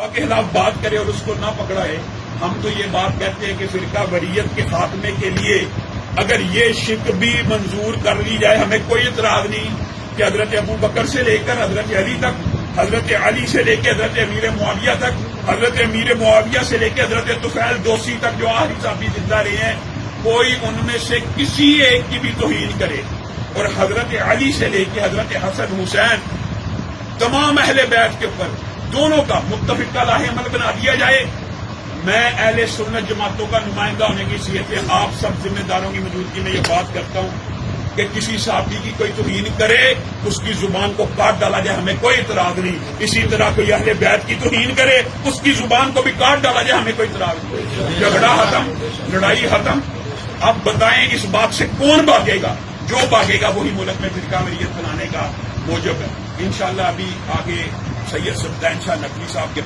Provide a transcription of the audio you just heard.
کے خلاف بات کرے اور اس کو نہ پکڑائے. ہم تو یہ بات کہتے ہیں کہ فرقہ وریت کے خاتمے کے لیے اگر یہ شرک بھی منظور کر لی جائے ہمیں کوئی اعتراض نہیں کہ حضرت ابو بکر سے لے کر حضرت علی تک، حضرت علی سے لے کے حضرت امیر معاویہ تک، حضرت امیر معاویہ سے لے کے حضرت طفیل دوسی تک جو آخری صحابی زندہ رہے ہیں، کوئی ان میں سے کسی ایک کی بھی توہین کرے اور حضرت علی سے لے کے حضرت حسن حسین تمام اہل بیت کے اوپر دونوں کا متفقہ لاہ عمل بنا دیا جائے. میں اہل سنت جماعتوں کا نمائندہ ہونے کی حیثیت سے آپ سب ذمہ داروں کی موجودگی میں یہ بات کرتا ہوں کہ کسی صحابی کی کوئی توہین کرے اس کی زبان کو کاٹ ڈالا جائے، ہمیں کوئی اعتراض نہیں. اسی طرح کوئی اہل بیت کی توہین کرے اس کی زبان کو بھی کاٹ ڈالا جائے، ہمیں کوئی اعتراض نہیں. جھگڑا ختم، لڑائی ختم. اب بتائیں اس بات سے کون بھاگے گا؟ جو بھاگے گا وہی ملک میں فرقہ وریت بنانے کا موجب ہے. انشاءاللہ ابھی آگے سید سبطین شاہ نقوی صاحب کے